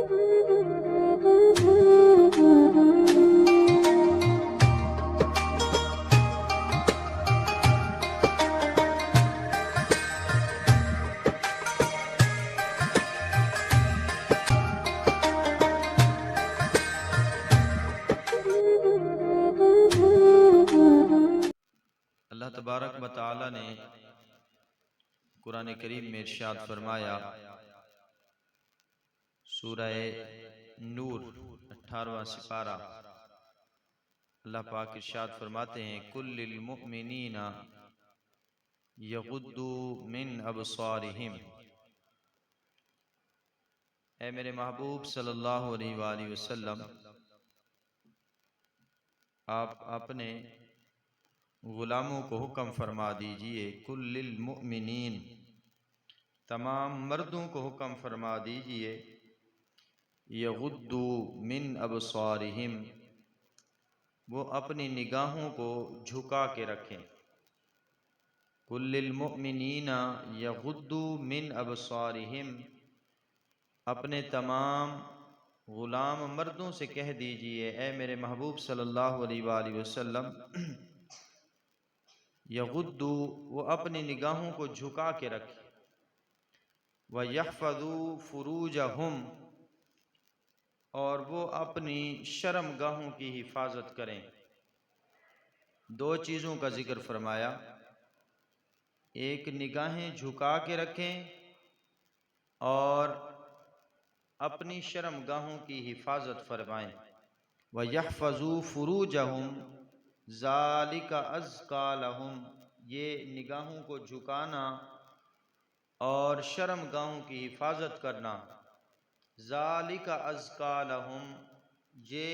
اللہ تبارک و تعالی نے قرآن کریم میں ارشاد فرمایا، سورہ نور 18واں سپارہ، اللہ پاک ارشاد فرماتے ہیں کل للمؤمنین یغضوا من ابصارہم۔ اے میرے محبوب صلی اللہ علیہ وآلہ وسلم، آپ اپنے غلاموں کو حکم فرما دیجئے، کل للمؤمنین، تمام مردوں کو حکم فرما دیجئے، یغضوا من ابصارہم، وہ اپنی نگاہوں کو جھکا کے رکھیں۔ کل للمؤمنین یغضوا من ابصارہم، اپنے تمام غلام مردوں سے کہہ دیجئے، اے میرے محبوب صلی اللہ علیہ وآلہ وسلم، یغضوا، وہ اپنی نگاہوں کو جھکا کے رکھیں، وَيَحْفَظُوا فُرُوجَهُمْ، اور وہ اپنی شرم گاہوں کی حفاظت کریں۔ دو چیزوں کا ذکر فرمایا، ایک نگاہیں جھکا کے رکھیں اور اپنی شرم گاہوں کی حفاظت فرمائیں۔ وَيَحْفَظُوا فُرُوجَهُمْ ذَلِكَ أَزْكَىٰ لَهُمْ، یہ نگاہوں کو جھکانا اور شرم گاہوں کی حفاظت کرنا، ذَلِكَ أَزْكَىٰ لَهُمْ، یہ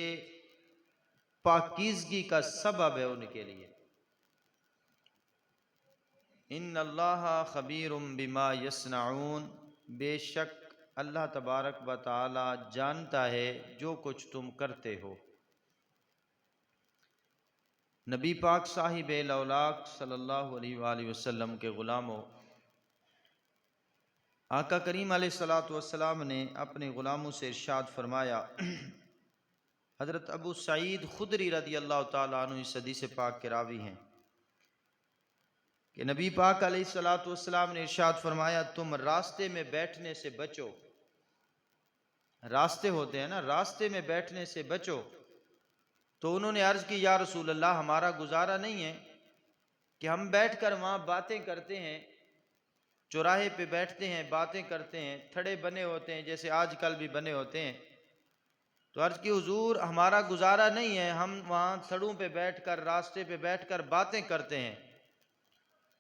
پاکیزگی کا سبب ہے ان کے لیے۔ ان اللہ خبیر بما یصنعون، بے شک اللہ تبارک و تعالی جانتا ہے جو کچھ تم کرتے ہو۔ نبی پاک صاحب لولاک صلی اللہ علیہ وآلہ وسلم کے غلاموں، آقا کریم علیہ الصلوۃ والسلام نے اپنے غلاموں سے ارشاد فرمایا، حضرت ابو سعید خدری رضی اللہ تعالیٰ عنہ اس حدیث پاک کے راوی ہیں کہ نبی پاک علیہ الصلوۃ والسلام نے ارشاد فرمایا، تم راستے میں بیٹھنے سے بچو، راستے ہوتے ہیں نا، راستے میں بیٹھنے سے بچو۔ تو انہوں نے عرض کی، یا رسول اللہ، ہمارا گزارا نہیں ہے کہ ہم بیٹھ کر وہاں باتیں کرتے ہیں، چوراہے پہ بیٹھتے ہیں، باتیں کرتے ہیں، تھڑے بنے ہوتے ہیں جیسے آج کل بھی بنے ہوتے ہیں۔ تو عرض کی، حضور ہمارا گزارا نہیں ہے، ہم وہاں تھڑوں پہ بیٹھ کر، راستے پہ بیٹھ کر باتیں کرتے ہیں۔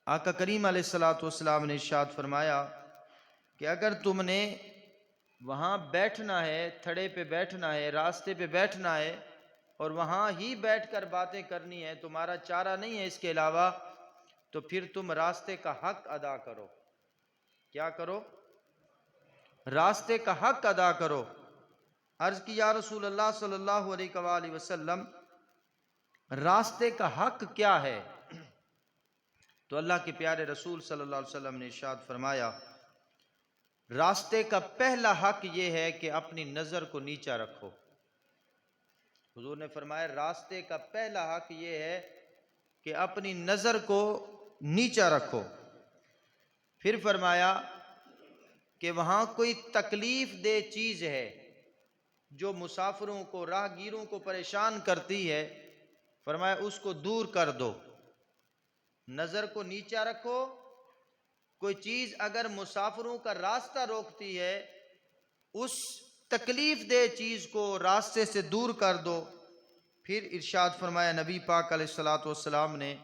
آقا کریم علیہ الصلوۃ والسلام نے ارشاد فرمایا کہ اگر تم نے وہاں بیٹھنا ہے، تھڑے پہ بیٹھنا ہے، راستے پہ بیٹھنا ہے اور وہاں ہی بیٹھ کر باتیں کرنی ہے، تمہارا چارہ نہیں ہے اس کے علاوہ، تو پھر تم راستے کا حق ادا کرو۔ کیا کرو؟ راستے کا حق ادا کرو۔ عرض کی، یا رسول اللہ صلی اللہ علیہ وآلہ وسلم، راستے کا حق کیا ہے؟ تو اللہ کے پیارے رسول صلی اللہ علیہ وسلم نے ارشاد فرمایا، راستے کا پہلا حق یہ ہے کہ اپنی نظر کو نیچا رکھو۔ حضور نے فرمایا راستے کا پہلا حق یہ ہے کہ اپنی نظر کو نیچا رکھو۔ پھر فرمایا کہ وہاں کوئی تکلیف دہ چیز ہے جو مسافروں کو، راہگیروں کو پریشان کرتی ہے، فرمایا اس کو دور کر دو۔ نظر کو نیچا رکھو، کوئی چیز اگر مسافروں کا راستہ روکتی ہے، اس تکلیف دہ چیز کو راستے سے دور کر دو۔ پھر ارشاد فرمایا نبی پاک علیہ الصلوۃ والسلام نے،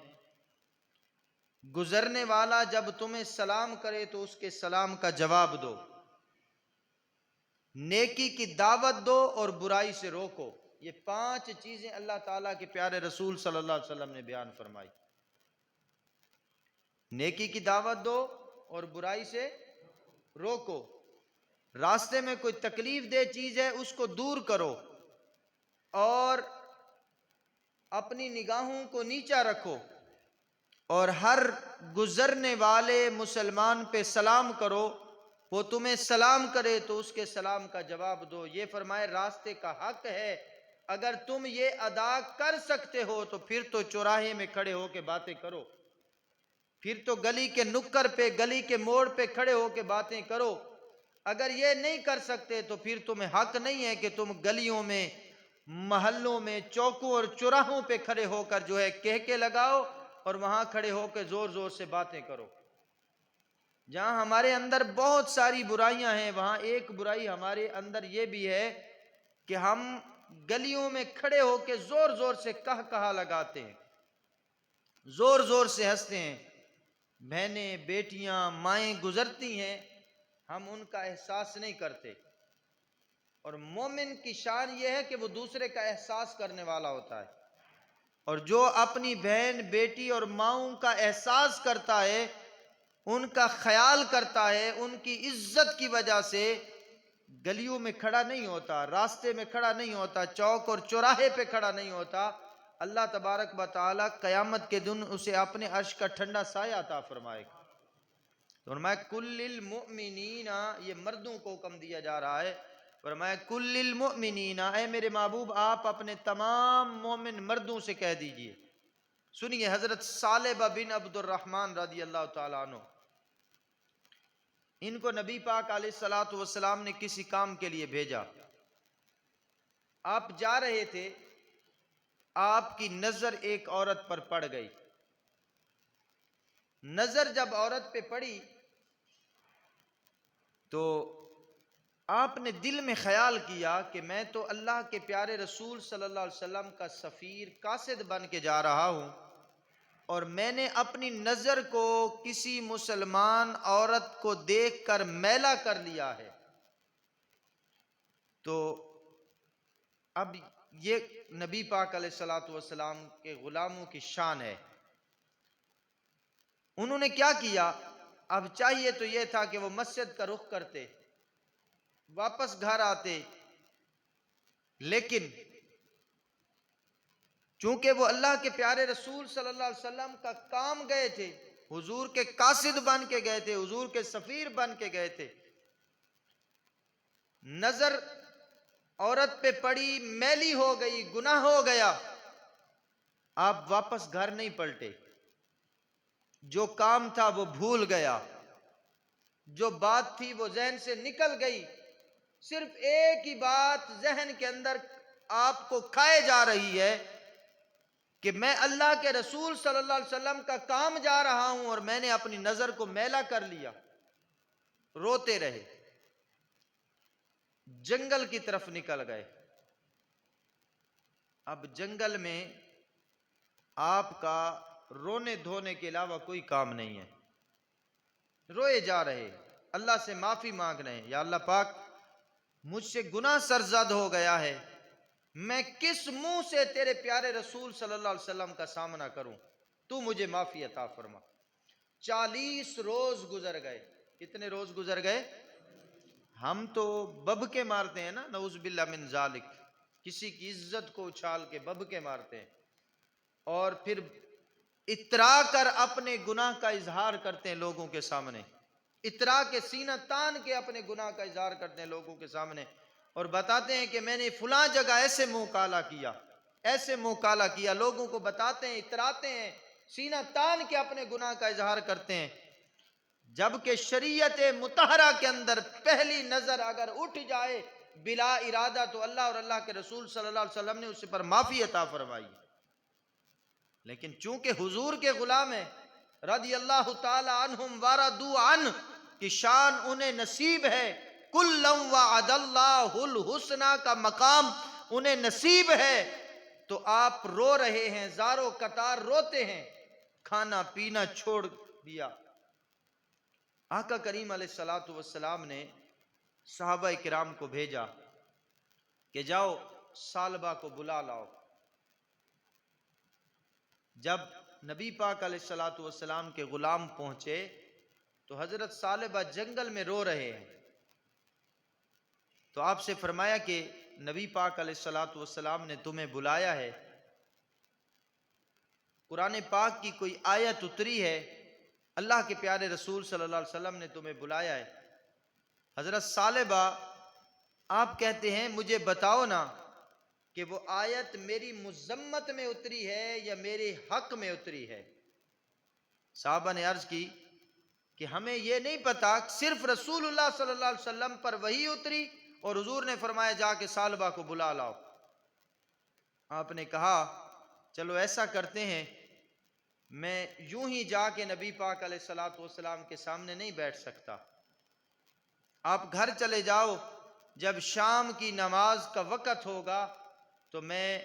گزرنے والا جب تمہیں سلام کرے تو اس کے سلام کا جواب دو، نیکی کی دعوت دو اور برائی سے روکو۔ یہ 5 چیزیں اللہ تعالیٰ کے پیارے رسول صلی اللہ علیہ وسلم نے بیان فرمائی۔ نیکی کی دعوت دو اور برائی سے روکو، راستے میں کوئی تکلیف دہ چیز ہے اس کو دور کرو، اور اپنی نگاہوں کو نیچا رکھو، اور ہر گزرنے والے مسلمان پہ سلام کرو، وہ تمہیں سلام کرے تو اس کے سلام کا جواب دو. یہ فرمائے راستے کا حق ہے. اگر تم یہ ادا کر سکتے ہو تو پھر تو چوراہے میں کھڑے ہو کے باتیں کرو, پھر تو گلی کے نکر پہ, گلی کے موڑ پہ کھڑے ہو کے باتیں کرو. اگر یہ نہیں کر سکتے تو پھر تمہیں حق نہیں ہے کہ تم گلیوں میں, محلوں میں, چوکوں اور چوراہوں پہ کھڑے ہو کر جو ہے کہکے لگاؤ اور وہاں کھڑے ہو کے زور زور سے باتیں کرو. جہاں ہمارے اندر بہت ساری برائیاں ہیں, وہاں ایک برائی ہمارے اندر یہ بھی ہے کہ ہم گلیوں میں کھڑے ہو کے زور زور سے کہا لگاتے ہیں, زور زور سے ہنستے ہیں. بہنیں, بیٹیاں, مائیں گزرتی ہیں, ہم ان کا احساس نہیں کرتے. اور مومن کی شان یہ ہے کہ وہ دوسرے کا احساس کرنے والا ہوتا ہے, اور جو اپنی بہن, بیٹی اور ماؤں کا احساس کرتا ہے, ان کا خیال کرتا ہے, ان کی عزت کی وجہ سے گلیوں میں کھڑا نہیں ہوتا, راستے میں کھڑا نہیں ہوتا, چوک اور چوراہے پہ کھڑا نہیں ہوتا, اللہ تبارک و تعالی قیامت کے دن اسے اپنے عرش کا ٹھنڈا سایہ عطا فرمائے گا. فرمایا کل المؤمنین, یہ مردوں کو حکم دیا جا رہا ہے. فرمایا کل المؤمنین, اے میرے محبوب آپ اپنے تمام مومن مردوں سے کہہ دیجئے. سنیے حضرت ثعلبہ بن عبد الرحمن رضی اللہ تعالیٰ عنہ, ان کو نبی پاک علیہ الصلوۃ والسلام نے کسی کام کے لیے بھیجا. آپ جا رہے تھے, آپ کی نظر ایک عورت پر پڑ گئی. نظر جب عورت پہ پڑی تو آپ نے دل میں خیال کیا کہ میں تو اللہ کے پیارے رسول صلی اللہ علیہ وسلم کا سفیر, قاصد بن کے جا رہا ہوں, اور میں نے اپنی نظر کو کسی مسلمان عورت کو دیکھ کر میلا کر لیا ہے. تو اب یہ نبی پاک علیہ الصلوۃ والسلام کے غلاموں کی شان ہے. انہوں نے کیا کیا, اب چاہیے تو یہ تھا کہ وہ مسجد کا رخ کرتے, واپس گھر آتے, لیکن چونکہ وہ اللہ کے پیارے رسول صلی اللہ علیہ وسلم کا کام گئے تھے, حضور کے قاصد بن کے گئے تھے, حضور کے سفیر بن کے گئے تھے, نظر عورت پہ پڑی, میلی ہو گئی, گناہ ہو گیا, آپ واپس گھر نہیں پلٹے. جو کام تھا وہ بھول گیا, جو بات تھی وہ ذہن سے نکل گئی. صرف ایک ہی بات ذہن کے اندر آپ کو کھائے جا رہی ہے کہ میں اللہ کے رسول صلی اللہ علیہ وسلم کا کام جا رہا ہوں اور میں نے اپنی نظر کو میلا کر لیا. روتے رہے, جنگل کی طرف نکل گئے. اب جنگل میں آپ کا رونے دھونے کے علاوہ کوئی کام نہیں ہے. روئے جا رہے, اللہ سے معافی مانگ رہے ہیں, یا اللہ پاک مجھ سے گناہ سرزد ہو گیا ہے, میں کس منہ سے تیرے پیارے رسول صلی اللہ علیہ وسلم کا سامنا کروں, تو مجھے معافی عطا فرما. 40 روز گزر گئے. کتنے روز گزر گئے؟ ہم تو بب کے مارتے ہیں نا, نعوذ باللہ من ذالک, کسی کی عزت کو اچھال کے بب کے مارتے ہیں, اور پھر اترا کر اپنے گناہ کا اظہار کرتے ہیں لوگوں کے سامنے, اترا کے سینہ تان کے اپنے گناہ کا اظہار کرتے ہیں لوگوں کے سامنے, اور بتاتے ہیں کہ میں نے فلاں جگہ ایسے منہ کالا کیا, ایسے منہ کالا کیا. لوگوں کو بتاتے ہیں, اتراتے ہیں, سینہ تان کے اپنے گناہ کا اظہار کرتے ہیں. جبکہ شریعت مطہرہ کے اندر پہلی نظر اگر اٹھ جائے بلا ارادہ تو اللہ اور اللہ کے رسول صلی اللہ علیہ وسلم نے اس پر معافی عطا فرمائی. لیکن چونکہ حضور کے غلام ہیں رضی اللہ تعالی عنہم ورضوا عنہ کی شان انہیں نصیب ہے, کلا وعد اللہ الحسنی کا مقام انہیں نصیب ہے, تو آپ رو رہے ہیں, زارو قطار روتے ہیں, کھانا پینا چھوڑ دیا. آقا کریم علیہ الصلوۃ والسلام نے صحابہ کرام کو بھیجا کہ جاؤ ثعلبہ کو بلا لاؤ. جب نبی پاک علیہ الصلوۃ والسلام کے غلام پہنچے تو حضرت ثعلبہ جنگل میں رو رہے ہیں. تو آپ سے فرمایا کہ نبی پاک علیہ الصلوۃ والسلام نے تمہیں بلایا ہے, قرآن پاک کی کوئی آیت اتری ہے, اللہ کے پیارے رسول صلی اللہ علیہ وسلم نے تمہیں بلایا ہے. حضرت ثعلبہ آپ کہتے ہیں مجھے بتاؤ نا کہ وہ آیت میری مذمت میں اتری ہے یا میرے حق میں اتری ہے۔ صحابہ نے عرض کی کہ ہمیں یہ نہیں پتا، صرف رسول اللہ صلی اللہ علیہ وسلم پر وحی اتری اور حضور نے فرمایا جا کے ثعلبہ کو بلا لاؤ۔ آپ نے کہا چلو ایسا کرتے ہیں، میں یوں ہی جا کے نبی پاک علیہ الصلوۃ والسلام کے سامنے نہیں بیٹھ سکتا، آپ گھر چلے جاؤ، جب شام کی نماز کا وقت ہوگا تو میں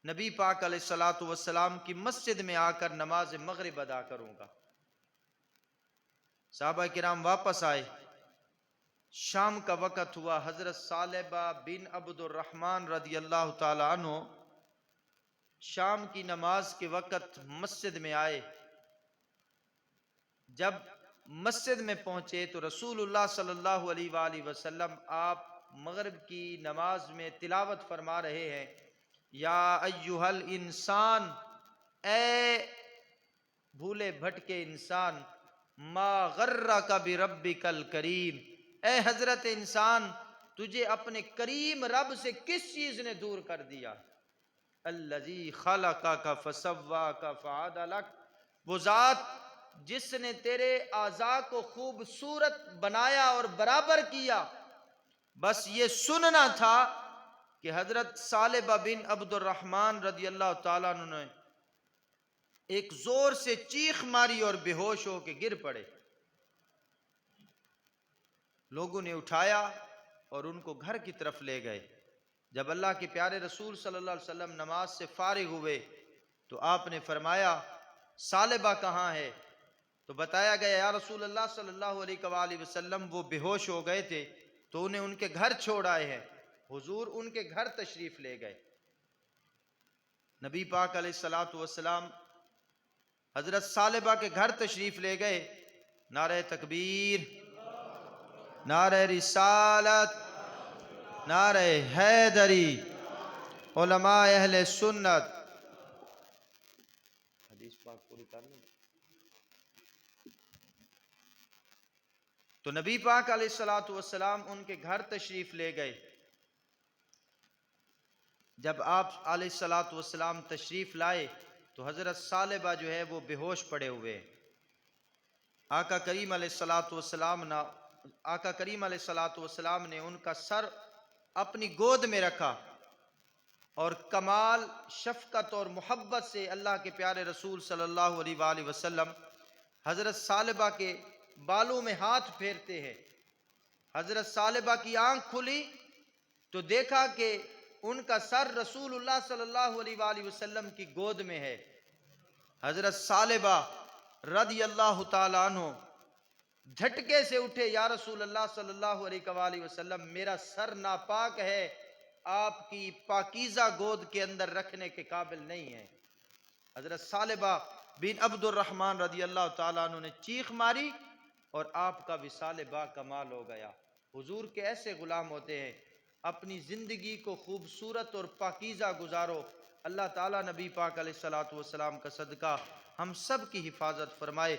نبی پاک علیہ الصلوۃ والسلام کی مسجد میں آ کر نماز مغرب ادا کروں گا۔ صحابہ کرام واپس آئے، شام کا وقت ہوا، حضرت ثعلبہ بن عبد الرحمن رضی اللہ تعالی عنہ شام کی نماز کے وقت مسجد میں آئے۔ جب مسجد میں پہنچے تو رسول اللہ صلی اللہ علیہ وآلہ وسلم آپ مغرب کی نماز میں تلاوت فرما رہے ہیں، یا ایہا الانسان، اے بھولے بھٹکے انسان، ما غرک بربک الکریم، اے حضرت انسان تجھے اپنے کریم رب سے کس چیز نے دور کر دیا؟ الذی خلقک فسواک فعدلک، وہ ذات جس نے تیرے اعضاء کو خوبصورت بنایا اور برابر کیا۔ بس یہ سننا تھا کہ حضرت ثعلبہ بن عبد الرحمن رضی اللہ تعالیٰ عنہ نے ایک زور سے چیخ ماری اور بے ہوش ہو کے گر پڑے۔ لوگوں نے اٹھایا اور ان کو گھر کی طرف لے گئے۔ جب اللہ کے پیارے رسول صلی اللہ علیہ وسلم نماز سے فارغ ہوئے تو آپ نے فرمایا ثعلبہ کہاں ہے؟ تو بتایا گیا یا رسول اللہ صلی اللہ علیہ وآلہ وسلم وہ بے ہوش ہو گئے تھے تو انہیں ان کے گھر چھوڑ آئے ہیں۔ حضور ان کے گھر تشریف لے گئے۔ نبی پاک علیہ الصلوۃ والسلام حضرت ثعلبہ کے گھر تشریف لے گئے۔ نعرہ تکبیر، نعرہ رسالت، نعرہ حیدری، علماء اہل سنت۔ حدیث پاک پوری کرنی۔ تو نبی پاک علیہ الصلوۃ والسلام ان کے گھر تشریف لے گئے۔ جب آپ علیہ الصلوۃ والسلام تشریف لائے تو حضرت ثعلبہ جو ہے وہ بے ہوش پڑے ہوئے۔ آقا کریم علیہ الصلوۃ والسلام نے ان کا سر اپنی گود میں رکھا اور کمال شفقت اور محبت سے اللہ کے پیارے رسول صلی اللہ علیہ وآلہ وسلم حضرت ثعلبہ کے بالوں میں ہاتھ پھیرتے ہیں۔ حضرت ثعلبہ کی آنکھ کھلی تو دیکھا کہ ان کا سر رسول اللہ صلی اللہ علیہ وآلہ وسلم کی گود میں ہے۔ حضرت ثعلبہ رضی اللہ تعالیٰ عنہ جھٹکے سے اٹھے، یا رسول اللہ صلی اللہ علیہ وآلہ وسلم میرا سر ناپاک ہے، آپ کی پاکیزہ گود کے اندر رکھنے کے قابل نہیں ہے۔ حضرت ثعلبہ بن عبد الرحمن رضی اللہ تعالیٰ عنہ نے چیخ ماری اور آپ کا وصال با کمال ہو گیا۔ حضور کے ایسے غلام ہوتے ہیں، اپنی زندگی کو خوبصورت اور پاکیزہ گزارو۔ اللہ تعالیٰ نبی پاک علیہ الصلوۃ والسلام کا صدقہ ہم سب کی حفاظت فرمائے۔